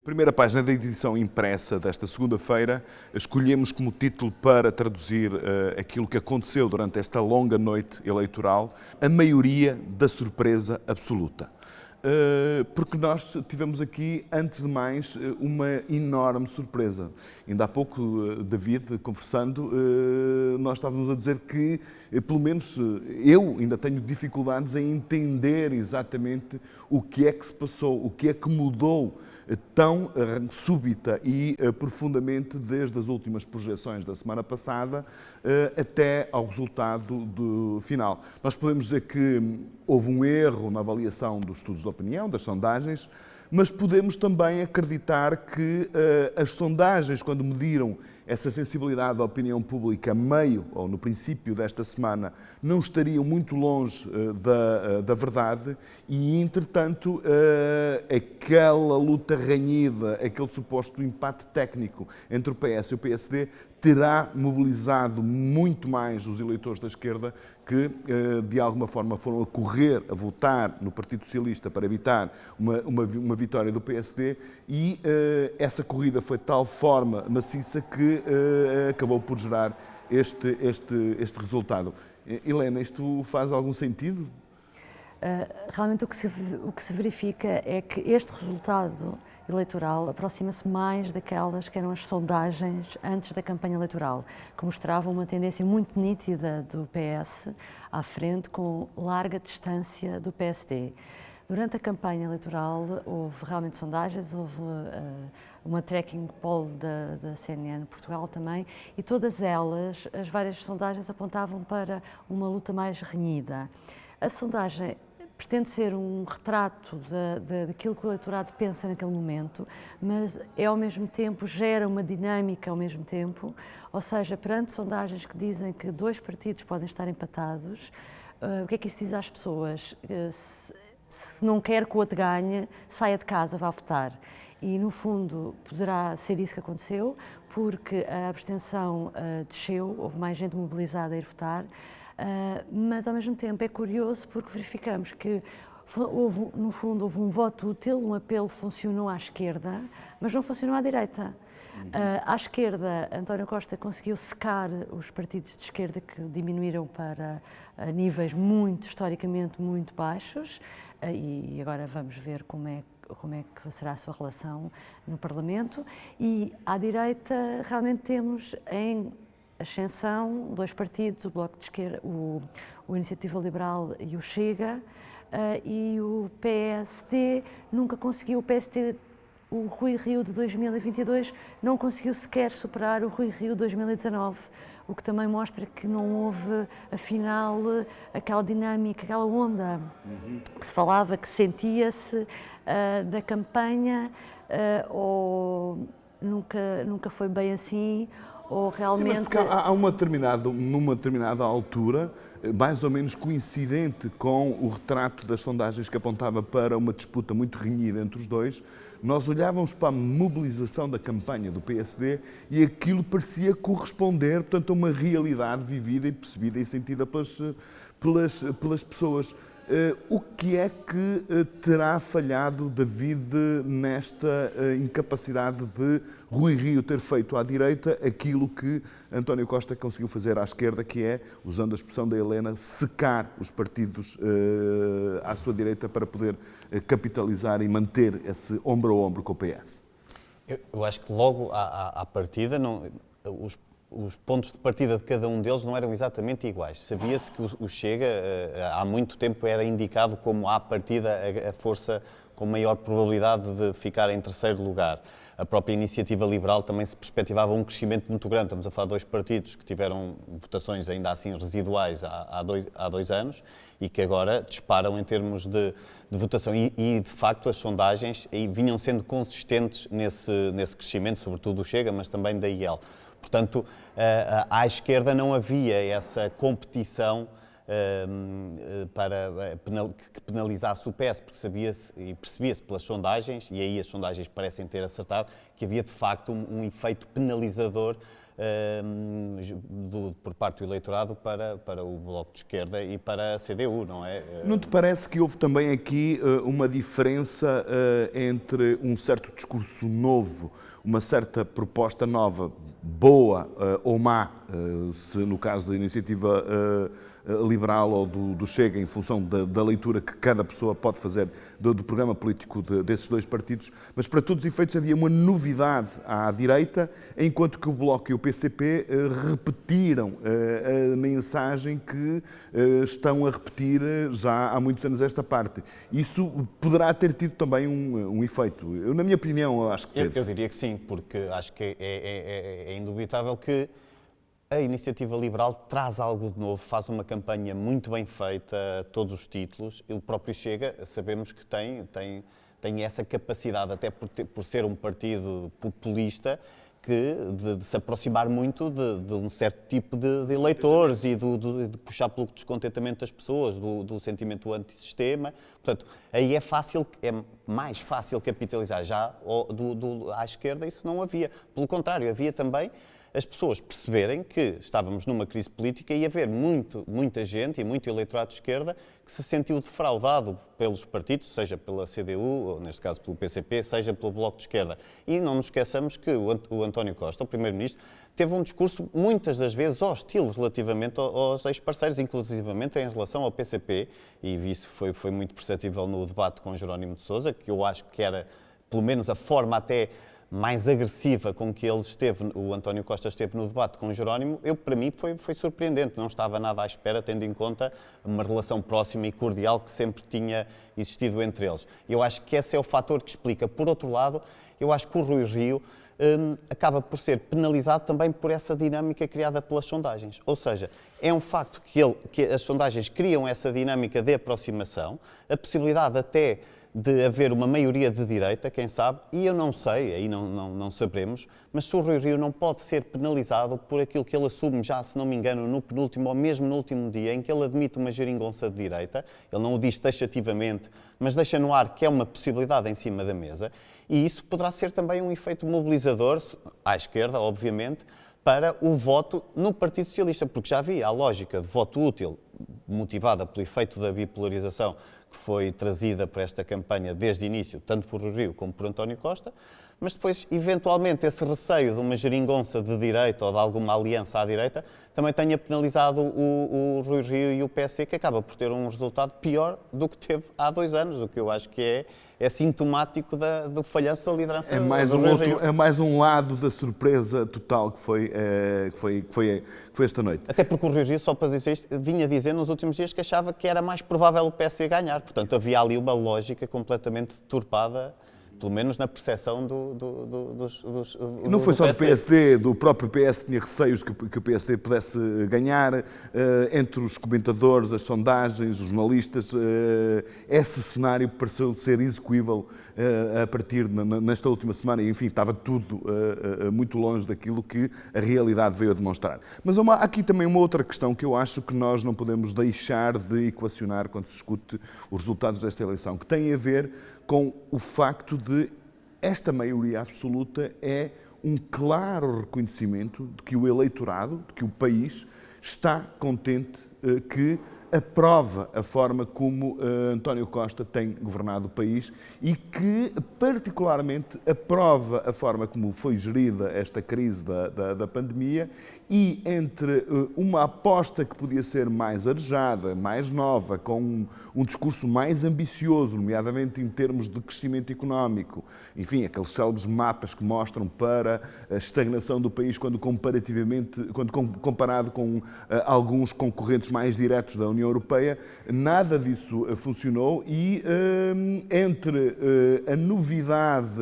Primeira página da edição impressa desta segunda-feira, escolhemos como título para traduzir aquilo que aconteceu durante esta longa noite eleitoral, a maioria da surpresa absoluta. Porque nós tivemos aqui, antes de mais, uma enorme surpresa. Ainda há pouco, David, conversando, nós estávamos a dizer que, pelo menos eu ainda tenho dificuldades em entender exatamente o que é que se passou, o que é que mudou tão súbita e profundamente desde as últimas projeções da semana passada até ao resultado do final. Nós podemos dizer que houve um erro na avaliação dos estudos de opinião, das sondagens, mas podemos também acreditar que as sondagens, quando mediram essa sensibilidade da opinião pública a meio ou no princípio desta semana, não estariam muito longe da verdade e, entretanto, aquela luta renhida, aquele suposto empate técnico entre o PS e o PSD terá mobilizado muito mais os eleitores da esquerda que, de alguma forma, foram a correr, a votar no Partido Socialista para evitar uma vitória do PSD e essa corrida foi de tal forma maciça que acabou por gerar este resultado. Helena, isto faz algum sentido? Realmente o que se verifica é que este resultado eleitoral aproxima-se mais daquelas que eram as sondagens antes da campanha eleitoral, que mostravam uma tendência muito nítida do PS à frente, com larga distância do PSD. Durante a campanha eleitoral houve realmente sondagens, houve uma tracking poll da CNN Portugal também, e todas elas, as várias sondagens apontavam para uma luta mais renhida. A sondagem pretende ser um retrato daquilo que o eleitorado pensa naquele momento, mas ao mesmo tempo gera uma dinâmica ao mesmo tempo, ou seja, perante sondagens que dizem que dois partidos podem estar empatados, o que é que isso diz às pessoas? Se não quer que o outro ganhe, saia de casa, vá votar. E, no fundo, poderá ser isso que aconteceu, porque a abstenção desceu, houve mais gente mobilizada a ir votar, mas, ao mesmo tempo, é curioso porque verificamos que, no fundo, houve um voto útil, um apelo funcionou à esquerda, mas não funcionou à direita. À esquerda, António Costa conseguiu secar os partidos de esquerda que diminuíram para níveis historicamente muito baixos, e agora vamos ver como é que será a sua relação no Parlamento. E à direita realmente temos em ascensão dois partidos, o Bloco de Esquerda, o Iniciativa Liberal e o Chega, e o PSD nunca conseguiu, o Rui Rio de 2022 não conseguiu sequer superar o Rui Rio de 2019, o que também mostra que não houve, afinal, aquela dinâmica, aquela onda que se falava, que sentia-se da campanha, ou nunca foi bem assim, ou realmente... Sim, mas porque há numa determinada altura, mais ou menos coincidente com o retrato das sondagens que apontava para uma disputa muito renhida entre os dois, nós olhávamos para a mobilização da campanha do PSD e aquilo parecia corresponder, portanto, a uma realidade vivida e percebida e sentida pelas pessoas. O que é que terá falhado, David, nesta incapacidade de Rui Rio ter feito à direita aquilo que António Costa conseguiu fazer à esquerda, que é, usando a expressão da Helena, secar os partidos à sua direita para poder capitalizar e manter esse ombro a ombro com o PS? Eu acho que logo à partida, os pontos de partida de cada um deles não eram exatamente iguais. Sabia-se que o Chega, há muito tempo, era indicado como, à partida, a força com maior probabilidade de ficar em terceiro lugar. A própria Iniciativa Liberal também se perspectivava um crescimento muito grande. Estamos a falar de dois partidos que tiveram votações ainda assim residuais há dois anos e que agora disparam em termos de votação. E, de facto, as sondagens vinham sendo consistentes nesse crescimento, sobretudo do Chega, mas também da IEL. Portanto, à esquerda não havia essa competição que penalizasse o PS, porque sabia-se e percebia-se pelas sondagens, e aí as sondagens parecem ter acertado, que havia de facto um efeito penalizador por parte do eleitorado para o Bloco de Esquerda e para a CDU, não é? Não te parece que houve também aqui uma diferença entre um certo discurso novo, uma certa proposta nova, boa ou má, se no caso da iniciativa liberal ou do Chega, em função da leitura que cada pessoa pode fazer do programa político desses dois partidos, mas para todos os efeitos havia uma novidade à direita, enquanto que o Bloco e o PCP repetiram a mensagem que estão a repetir já há muitos anos esta parte. Isso poderá ter tido também um efeito. Eu, na minha opinião, acho que teve. Eu diria que sim, porque acho que é indubitável que a Iniciativa Liberal traz algo de novo, faz uma campanha muito bem feita, todos os títulos. O próprio Chega, sabemos que tem essa capacidade, até por ser um partido populista, de se aproximar muito de um certo tipo de eleitores e de puxar pelo descontentamento das pessoas, do sentimento antissistema. Portanto, aí é mais fácil capitalizar. Já à esquerda isso não havia. Pelo contrário, havia também as pessoas perceberem que estávamos numa crise política e haver muita gente e muito eleitorado de esquerda que se sentiu defraudado pelos partidos, seja pela CDU, ou neste caso pelo PCP, seja pelo Bloco de Esquerda. E não nos esqueçamos que o António Costa, o Primeiro-Ministro, teve um discurso muitas das vezes hostil relativamente aos ex-parceiros, inclusivamente em relação ao PCP, e isso foi muito perceptível no debate com Jerónimo de Sousa, que eu acho que era, pelo menos, a forma até mais agressiva com que o António Costa esteve no debate com o Jerónimo, para mim foi surpreendente, não estava nada à espera, tendo em conta uma relação próxima e cordial que sempre tinha existido entre eles. Eu acho que esse é o fator que explica. Por outro lado, eu acho que o Rui Rio acaba por ser penalizado também por essa dinâmica criada pelas sondagens. Ou seja, é um facto que as sondagens criam essa dinâmica de aproximação, a possibilidade até de haver uma maioria de direita, quem sabe, e eu não sei, aí não saberemos, mas se o Rui Rio não pode ser penalizado por aquilo que ele assume já, se não me engano, no penúltimo ou mesmo no último dia, em que ele admite uma geringonça de direita, ele não o diz taxativamente, mas deixa no ar que é uma possibilidade em cima da mesa, e isso poderá ser também um efeito mobilizador, à esquerda, obviamente, para o voto no Partido Socialista, porque já havia a lógica de voto útil, motivada pelo efeito da bipolarização, que foi trazida para esta campanha desde o início, tanto por Rui Rio como por António Costa, mas depois, eventualmente, esse receio de uma geringonça de direita ou de alguma aliança à direita também tenha penalizado o Rui Rio e o PSD, que acaba por ter um resultado pior do que teve há 2 anos, o que eu acho que é sintomático do falhanço da liderança do Rui Rio. É mais um lado da surpresa total que foi esta noite. Até porque o Rui Rio, só para dizer isto, vinha dizer nos últimos dias que achava que era mais provável o PSD ganhar. Portanto, havia ali uma lógica completamente deturpada, pelo menos na percepção dos não foi só do PSD, do próprio PS tinha receios que o PSD pudesse ganhar, entre os comentadores, as sondagens, os jornalistas, esse cenário pareceu ser execuível a partir nesta última semana, e enfim, estava tudo muito longe daquilo que a realidade veio a demonstrar. Mas há aqui também uma outra questão que eu acho que nós não podemos deixar de equacionar quando se discute os resultados desta eleição, que tem a ver com o facto de esta maioria absoluta é um claro reconhecimento de que o eleitorado, de que o país está contente que aprova a forma como António Costa tem governado o país e que, particularmente, aprova a forma como foi gerida esta crise da pandemia e entre uma aposta que podia ser mais arejada, mais nova, com um discurso mais ambicioso, nomeadamente em termos de crescimento económico, enfim, aqueles célebres mapas que mostram para a estagnação do país quando comparado com alguns concorrentes mais diretos da União Europeia, nada disso funcionou e entre a novidade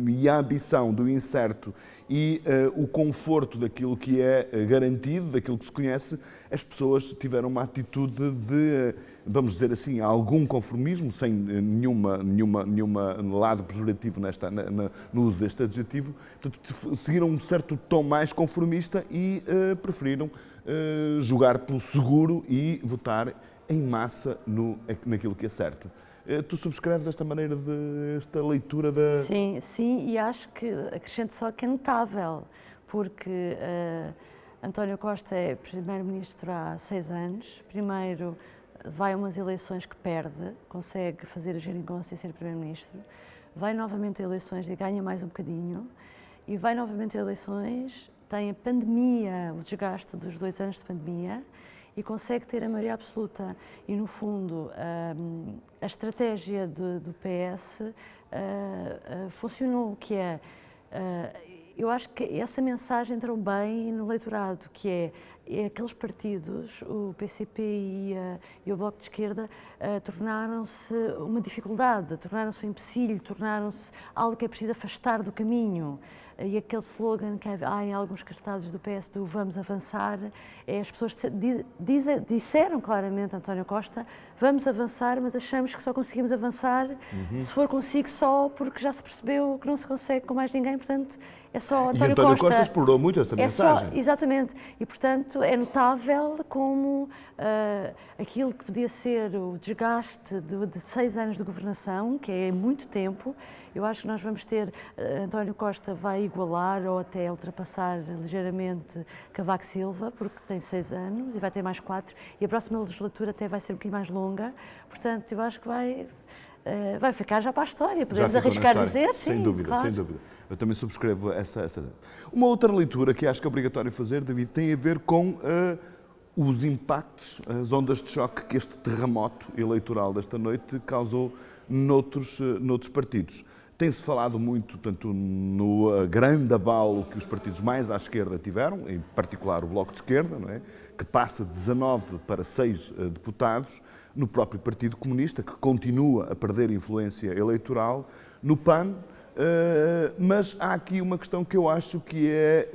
e a ambição do incerto e o conforto daquilo que é garantido, daquilo que se conhece, as pessoas tiveram uma atitude de, vamos dizer assim, algum conformismo, sem nenhuma lado pejorativo no uso deste adjetivo. Portanto, seguiram um certo tom mais conformista e preferiram jogar pelo seguro e votar em massa naquilo que é certo. Tu subscreves esta maneira esta leitura da... Sim, e acho que acrescento só que é notável, porque António Costa é primeiro-ministro há 6 anos. Primeiro vai a umas eleições que perde, consegue fazer a geringonça e ser primeiro-ministro. Vai novamente a eleições e ganha mais um bocadinho. E vai novamente a eleições, tem a pandemia, o desgaste dos 2 anos de pandemia, e consegue ter a maioria absoluta. E, no fundo, a estratégia do PS funcionou, que é... eu acho que essa mensagem entrou bem no eleitorado, que é aqueles partidos, o PCP e o Bloco de Esquerda, tornaram-se uma dificuldade, tornaram-se um empecilho, tornaram-se algo que é preciso afastar do caminho. E aquele slogan que há em alguns cartazes do PS do "vamos avançar", as pessoas disseram claramente a António Costa: vamos avançar, mas achamos que só conseguimos avançar se for consigo só, porque já se percebeu que não se consegue com mais ninguém, portanto é só António Costa. E António Costa explorou muito essa mensagem. Exatamente, e portanto é notável como aquilo que podia ser o desgaste de 6 anos de governação, que é muito tempo. Eu acho que nós vamos ter, António Costa vai igualar ou até ultrapassar ligeiramente Cavaco Silva, porque tem 6 anos e vai ter mais 4, e a próxima legislatura até vai ser um bocadinho mais longa, portanto eu acho que vai ficar já para a história, podemos arriscar dizer, sim, sem dúvida, claro. Sem dúvida. Eu também subscrevo essa. Uma outra leitura que acho que é obrigatório fazer, David, tem a ver com os impactos, as ondas de choque que este terremoto eleitoral desta noite causou noutros partidos. Tem-se falado muito, tanto no grande abalo que os partidos mais à esquerda tiveram, em particular o Bloco de Esquerda, não é? Que passa de 19 para 6 deputados, no próprio Partido Comunista, que continua a perder influência eleitoral, no PAN, mas há aqui uma questão que eu acho que é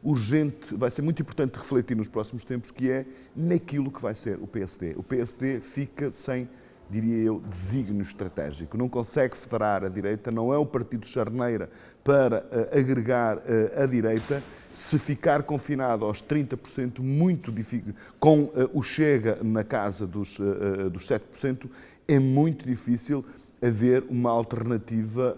urgente, vai ser muito importante refletir nos próximos tempos, que é naquilo que vai ser o PSD. O PSD fica sem, diria eu, desígnio estratégico. Não consegue federar a direita, não é o partido charneira para agregar a direita. Se ficar confinado aos 30%, muito difícil, com o Chega na casa dos 7%, é muito difícil haver uma alternativa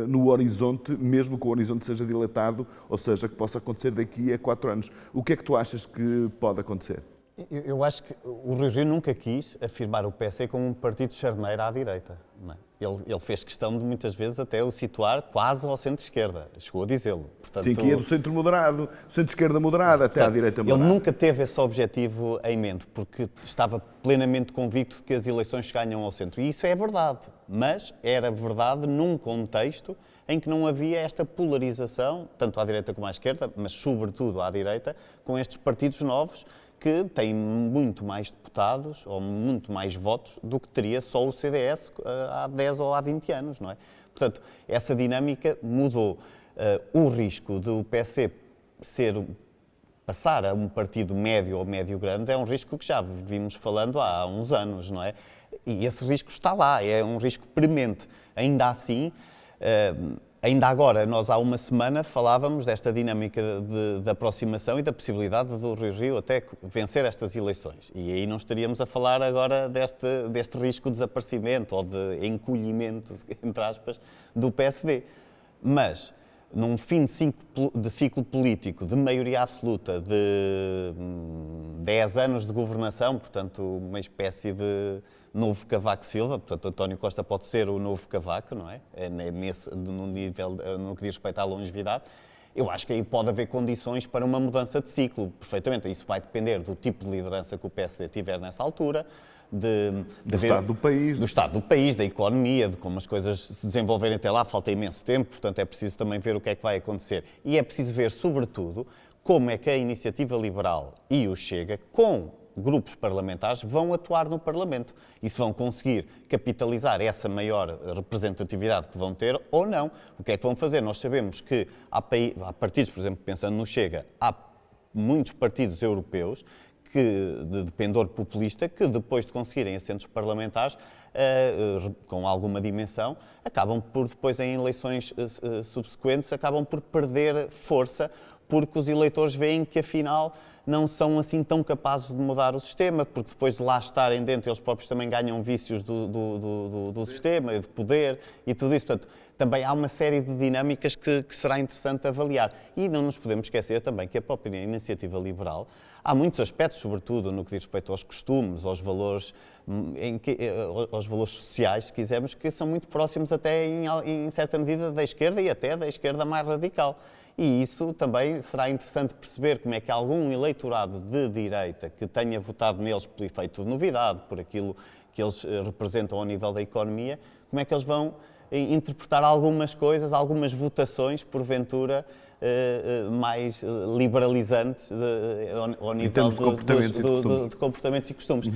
no horizonte, mesmo que o horizonte seja dilatado, ou seja, que possa acontecer daqui a 4 anos. O que é que tu achas que pode acontecer? Eu acho que o Rui Rio nunca quis afirmar o PS como um partido charneiro à direita. Não é? Ele fez questão de, muitas vezes, até o situar quase ao centro-esquerda. Chegou a dizê-lo. Sim, que ia do centro moderado, centro-esquerda moderada, até à direita moderada. Ele nunca teve esse objetivo em mente, porque estava plenamente convicto de que as eleições ganham ao centro. E isso é verdade, mas era verdade num contexto em que não havia esta polarização, tanto à direita como à esquerda, mas sobretudo à direita, com estes partidos novos, que têm muito mais deputados ou muito mais votos do que teria só o CDS há 10 ou há 20 anos, não é? Portanto, essa dinâmica mudou. O risco do PC passar a um partido médio ou médio-grande é um risco que já vimos falando há uns anos, não é? E esse risco está lá, é um risco premente. Ainda assim, ainda agora, nós há uma semana falávamos desta dinâmica de aproximação e da possibilidade do Rui Rio até vencer estas eleições. E aí não estaríamos a falar agora deste risco de desaparecimento ou de encolhimento, entre aspas, do PSD. Mas, num fim de ciclo político de maioria absoluta de 10 anos de governação, portanto, uma espécie de novo Cavaco Silva, portanto, António Costa pode ser o novo Cavaco, não é? No nível, no que diz respeito à longevidade. Eu acho que aí pode haver condições para uma mudança de ciclo, perfeitamente. Isso vai depender do tipo de liderança que o PSD tiver nessa altura, do estado do país. Do estado do país, da economia, de como as coisas se desenvolverem até lá. Falta imenso tempo, portanto é preciso também ver o que é que vai acontecer. E é preciso ver, sobretudo, como é que a Iniciativa Liberal e o Chega, com grupos parlamentares, vão atuar no Parlamento e se vão conseguir capitalizar essa maior representatividade que vão ter ou não. O que é que vão fazer? Nós sabemos que há partidos, por exemplo, pensando no Chega, há muitos partidos europeus de pendor populista que, depois de conseguirem assentos parlamentares com alguma dimensão, acabam por, depois em eleições subsequentes, acabam por perder força, porque os eleitores veem que, afinal, não são assim tão capazes de mudar o sistema, porque depois de lá estarem dentro, eles próprios também ganham vícios do sistema, de poder e tudo isso. Portanto, também há uma série de dinâmicas que será interessante avaliar. E não nos podemos esquecer também que a própria iniciativa liberal, há muitos aspectos, sobretudo no que diz respeito aos costumes, aos valores, aos valores sociais, se quisermos, que são muito próximos até em certa medida da esquerda e até da esquerda mais radical. E isso também será interessante perceber como é que algum eleitorado de direita que tenha votado neles pelo efeito de novidade, por aquilo que eles representam ao nível da economia, como é que eles vão interpretar algumas coisas, algumas votações, porventura, mais liberalizantes ao nível de comportamentos e costumes.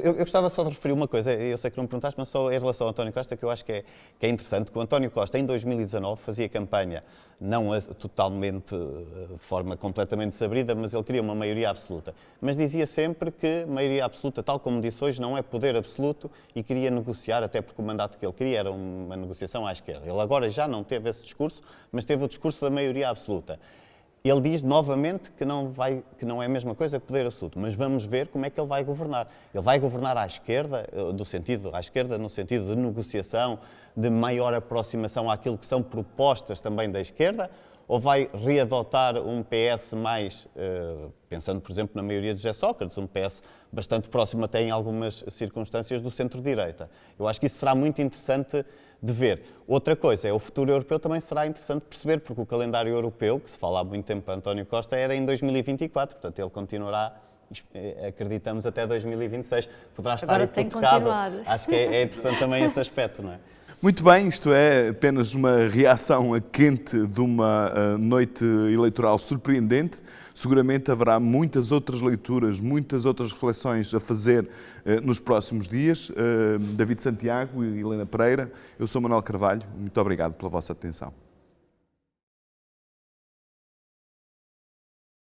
Eu gostava só de referir uma coisa, eu sei que não me perguntaste, mas só em relação ao António Costa, que eu acho que é interessante, que o António Costa, em 2019, fazia campanha, não totalmente, de forma completamente desabrida, mas ele queria uma maioria absoluta. Mas dizia sempre que maioria absoluta, tal como disse hoje, não é poder absoluto e queria negociar, até porque o mandato que ele queria era uma negociação à esquerda. Ele agora já não teve esse discurso, mas teve o discurso da maioria absoluta. Ele diz novamente que não é a mesma coisa que poder absoluto, mas vamos ver como é que ele vai governar. Ele vai governar à esquerda no sentido de negociação, de maior aproximação àquilo que são propostas também da esquerda, ou vai readotar um PS mais, pensando por exemplo na maioria de José Sócrates, um PS bastante próximo até em algumas circunstâncias do centro-direita. Eu acho que isso será muito interessante de ver. Outra coisa, o futuro europeu também será interessante perceber, porque o calendário europeu, que se fala há muito tempo para António Costa, era em 2024, portanto ele continuará, acreditamos, até 2026. Poderá estar hipotecado. Acho que é interessante também esse aspecto, não é? Muito bem, isto é apenas uma reação a quente de uma noite eleitoral surpreendente. Seguramente haverá muitas outras leituras, muitas outras reflexões a fazer nos próximos dias. David Santiago e Helena Pereira, eu sou Manuel Carvalho, muito obrigado pela vossa atenção.